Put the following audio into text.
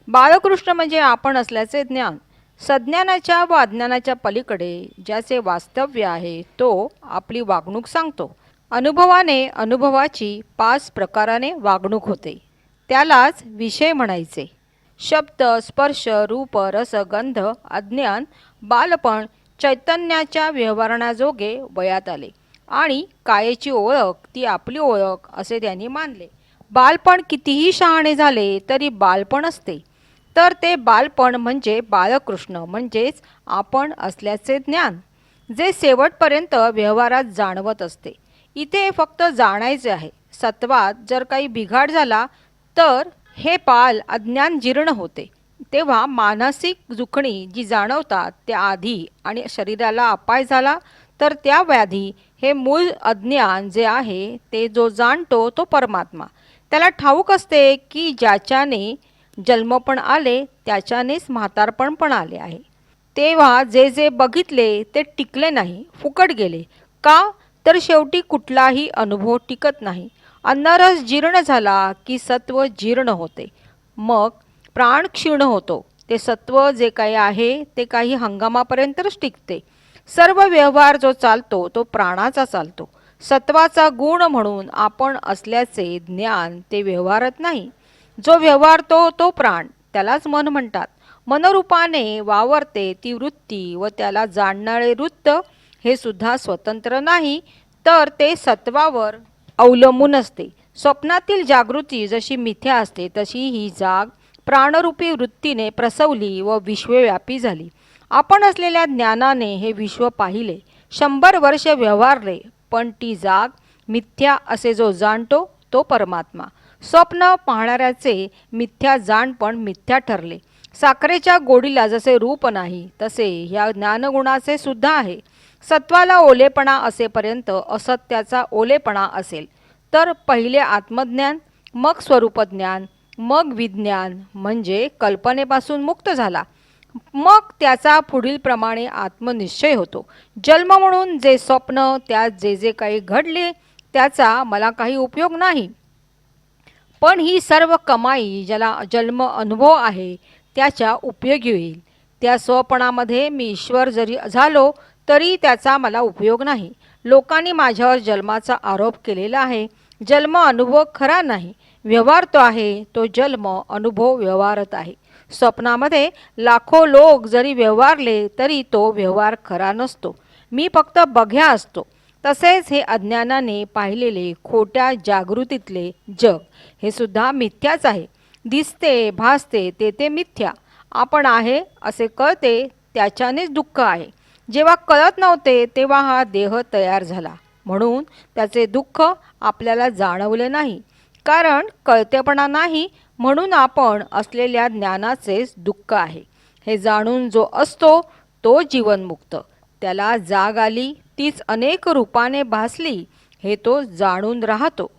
बालकृष्ण म्हणजे आपण असल्याचे ज्ञान. सज्ञानाच्या व अज्ञानाच्या पलीकडे ज्याचे वास्तव्य आहे तो आपली वागणूक सांगतो. अनुभवाने अनुभवाची 5 प्रकाराने वागणूक होते. त्यालाच विषय म्हणायचे. शब्द, स्पर्श, रूप, रस, गंध, अज्ञान, बालपण चैतन्याच्या व्यवहाराण्याजोगे वयात आले आणि कायेची ओळख ती आपली ओळख असे त्यांनी मानले. बालपण कितीही शहाणे झाले तरी बालपण असते. तर ते बालपण म्हणजे बालकृष्ण म्हणजेच आपण असल्याचे ज्ञान, जे शेवटपर्यंत व्यवहारात जाणवत असते. इथे फक्त जाणायचे आहे. सत्वात जर काही बिघाड झाला तर हे बाल अज्ञान जीर्ण होते. तेव्हा मानसिक दुखणी जी जाणवतात त्या आधी आणि शरीराला अपाय झाला तर त्या व्याधी हे मूळ अज्ञान जे आहे ते जो जाणतो तो परमात्मा. त्याला ठाऊक असते की ज्याच्याने जन्मपण आले त्याच्यानेच म्हातारपण पण आले आहे. तेव्हा जे जे बघितले ते टिकले नाही, फुकट गेले. का? तर शेवटी कुठलाही अनुभव टिकत नाही. अन्नरस जीर्ण झाला की सत्व जीर्ण होते, मग प्राण क्षीण होतो. ते सत्व जे काही आहे ते काही हंगामापर्यंतच टिकते. सर्व व्यवहार जो चालतो तो प्राणाचा चालतो. सत्वाचा गुण म्हणून आपण असल्याचे ज्ञान ते व्यवहारत नाही. जो व्यवहारतो तो प्राण, त्यालाच मन म्हणतात. मनरूपाने वावरते ती वृत्ती व त्याला जाणणारे वृत्त हे सुद्धा स्वतंत्र नाही, तर ते सत्वावर अवलंबून असते. स्वप्नातील जागृती जशी मिथ्या असते तशी ही जाग प्राणरूपी वृत्तीने प्रसवली व विश्वव्यापी झाली. आपण असलेल्या ज्ञानाने हे विश्व पाहिले, 100 वर्ष व्यवहारले, पण ती जाग मिथ्या असे जो जाणतो तो परमात्मा. स्वप्न पाहणाऱ्याचे मिथ्या जाणपण मिथ्या ठरले. साखरेच्या गोडीला जसे रूप नाही तसे ह्या ज्ञानगुणाचे सुद्धा आहे. सत्वाला ओलेपणा असेपर्यंत असत्याचा ओलेपणा असेल. तर पहिले आत्मज्ञान, मग स्वरूपज्ञान, मग विज्ञान म्हणजे कल्पनेपासून मुक्त झाला. मग त्याचा पुढील प्रमाणे आत्मनिश्चय होतो. जन्म म्हणून जे स्वप्न, त्यात जे जे काही घडले त्याचा मला काही उपयोग नाही, पण ही सर्व कमाई ज्याला जन्म अनुभव आहे त्याच्या उपयोगी होईल. त्या स्वपणामध्ये मी ईश्वर जरी झालो तरी त्याचा मला उपयोग नाही. लोकांनी माझ्यावर जन्माचा आरोप केलेला आहे. जन्म अनुभव खरा नाही. व्यवहार तो आहे, तो जन्म अनुभव व्यवहारत आहे. स्वप्नामध्ये लाखो लोक जरी व्यवहारले तरी तो व्यवहार खरा नसतो. मी फक्त बघ्या असतो. तसेच हे अज्ञानाने पाहिलेले खोट्या जागृतीतले जग हे सुद्धा मिथ्याच आहे. दिसते भासते ते ते मिथ्या. आपण आहे असे कळते त्याच्यानेच दुःख आहे. जेव्हा कळत नव्हते तेव्हा हा देह तयार झाला, म्हणून त्याचे दुःख आपल्याला जाणवले नाही. कारण कळतेपणा नाही म्हणून आपण असलेल्या ज्ञानाचेच दुःख आहे. हे जाणून जो असतो तो जीवनमुक्त. त्याला जाग आली तीच अनेक रूपाने भासली हे तो जाणून राहतो.